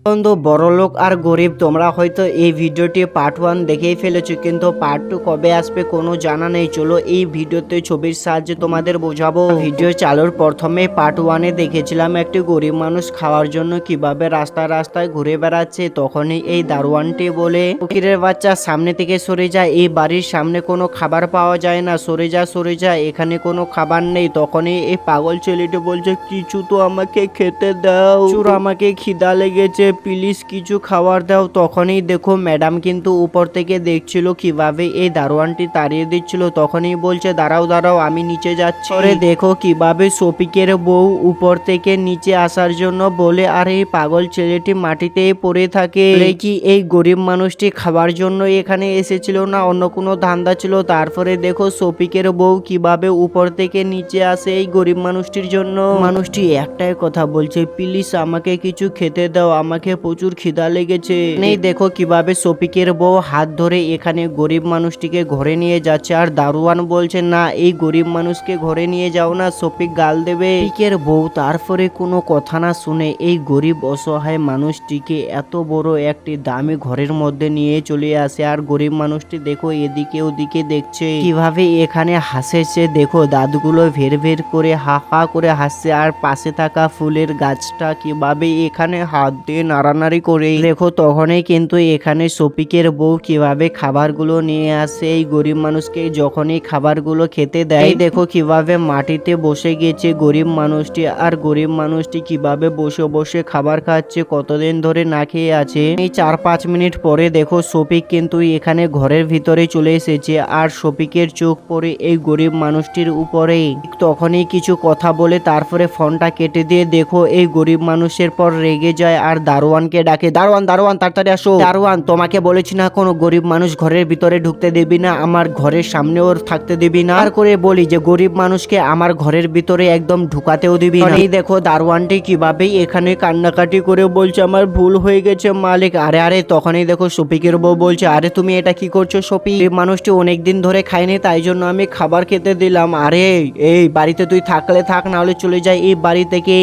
বন্ধু বড়লোক আর গরিব তোমরা হয়তো এই ভিডিওটি পার্ট 1 দেখেই ফেলেছো, কিন্তু পার্ট 2 কবে আসবে কোনো জানা নেই। চলো এই ভিডিওতে ছবির সাহায্যে তোমাদের বোঝাবো। ভিডিও চালুর প্রথমে পার্ট 1 এ দেখেছিলাম একটি গরিব মানুষ খাওয়ার জন্য কিভাবে রাস্তায় রাস্তায় ঘুরে বেড়াচ্ছে। তখনই এই দারোয়ানটি বলে, ফকিরের বাচ্চা সামনে থেকে সরে যায়, এই বাড়ির সামনে কোনো খাবার পাওয়া যায় না, সরে যা এখানে কোনো খাবার নেই। তখনই এই পাগল ছেলেটি বলছে, কিছু তো আমাকে খেতে দাও, চুর আমাকে খিদা লেগেছে, প্লিজ কিছু খাবার দাও। তখনই দেখো ম্যাডাম কিন্তু উপর থেকে দেখছিল কিভাবে এই দারোয়ানটি তাড়িয়ে দিচ্ছিল। তখনই বলছে, দাঁড়াও দাঁড়াও আমি নিচে যাচ্ছি। পরে দেখো কিভাবে শফিকের বউ উপর থেকে নিচে আসার জন্য বলে, আর এই পাগল ছেলেটি মাটিতে পড়ে থাকে। কি এই গরিব মানুষটি খাবার জন্য এখানে এসেছিল না অন্য কোনো ধান্দা ছিল? তারপরে দেখো শফিকের বউ কিভাবে উপর থেকে নিচে আসে এই গরিব মানুষটির জন্য। মানুষটি একটাই কথা বলছে, প্লিজ আমাকে কিছু খেতে দাও, আমাকে প্রচুর খিদা লেগেছে। নেই দেখো কিভাবে শফিকের বউ হাত ধরে এখানে গরিব মানুষটিকে ঘরে নিয়ে যাচ্ছে। আর দারোয়ান বলছে, না এই গরিব মানুষকে ঘরে নিয়ে যাও না, শফিক গাল দেবে। শফিকের বউ তারপরে কোনো কথা না শুনে এই গরিব অসহায় মানুষটিকে এত বড় একটি দামি ঘরের মধ্যে নিয়ে চলে আসে। আর গরিব মানুষটি দেখো এদিকে ওদিকে দেখছে কিভাবে এখানে হাসেছে। দেখো দাঁতগুলো ভের ভের করে হা হা করে হাসছে। আর পাশে থাকা ফুলের গাছটা কিভাবে এখানে হাত দিয়ে নাড়ানাড়ি করে। দেখো তখনই কিন্তু এখানে শফিকের বউ কিভাবে খাবারগুলো নিয়ে আসে এই গরিব মানুষকে। যখনই খাবারগুলো খেতে দেয়, দেখো কিভাবে মাটিতে বসে গেছে গরিব মানুষটি। আর গরিব মানুষটি কিভাবে বসে বসে খাবার খাচ্ছে, কতদিন ধরে না খেয়ে আছে। এই 4-5 মিনিট পরে দেখো শফিক কিন্তু এখানে ঘরের ভিতরে চলে এসেছে। আর শফিকের চোখ পড়ে এই গরিব মানুষটির উপরে। তখনই কিছু কথা বলে তারপরে ফোনটা কেটে দিয়ে দেখো এই গরিব মানুষের পর রেগে যায় আর দারোয়ানকে ডাকে, দারোয়ান দারোয়ান তাড়াতাড়ি আসো। দারোয়ান, তোমাকে বলেছি না কোনো গরিব মানুষ ঘরের ভিতরে ঢুকতে দিবি না, আমার ঘরের সামনেও থাকতে দিবি না। আর করে বলি যে গরিব মানুষকে আমার ঘরের ভিতরে একদম ঢুকাতেও দিবি না। এই দেখো দারোয়ানটি কিভাবে এখানে কান্নাকাটি করে বলছে, আমার ভুল হয়ে গেছে মালিক। আরে আরে তখনই দেখো শফিকের বউ বলছে, আরে তুমি এটা কি করছো শফিক? মানুষটি অনেকদিন ধরে খায়নি তাই জন্য আমি খাবার খেতে দিলাম। আরে এই বাড়িতে তুই থাকলে থাক, না হলে চলে যায় এই বাড়ি থেকে।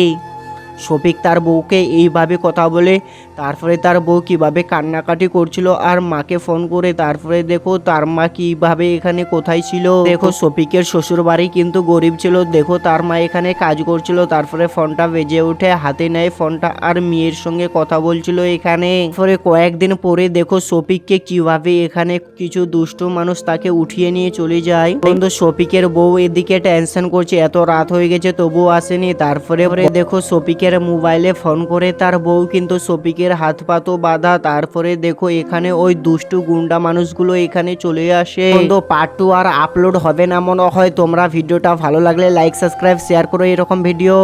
শফিক তার বউকে এইভাবে কথা বলে তারপরে তার বউ কিভাবে কান্নাকাটি করছিল আর মাকে ফোন করে। তারপরে দেখো তার মা কিভাবে এখানে কোথায় ছিল। দেখো শফিকের শ্বশুর বাড়ি কিন্তু গরিব ছিল। দেখো তার মা এখানে কাজ করছিল। তারপরে ফোনটা বেজে উঠে হাতে নেয় ফোনটা আর মেয়ের সঙ্গে কথা বলছিল এখানে। তারপরে কয়েকদিন পরে দেখো শফিককে কিভাবে এখানে কিছু দুষ্ট মানুষ তাকে উঠিয়ে নিয়ে চলে যায়। কিন্তু শফিকের বউ এদিকে টেনশন করছে, এত রাত হয়ে গেছে তবুও আসেনি। তারপরে দেখো শফিকের মোবাইলে ফোন করে তার বউ কিন্তু শফিকের হাত পাতো বাঁধা। তারপরে দেখো এখানে ওই দুষ্টু গুন্ডা মানুষগুলো এখানে চলে আসে। কিন্তু পার্ট 2 আর আপলোড হবে না মনে হয়। তোমরা ভিডিওটা ভালো লাগলে লাইক সাবস্ক্রাইব শেয়ার করো এরকম ভিডিও।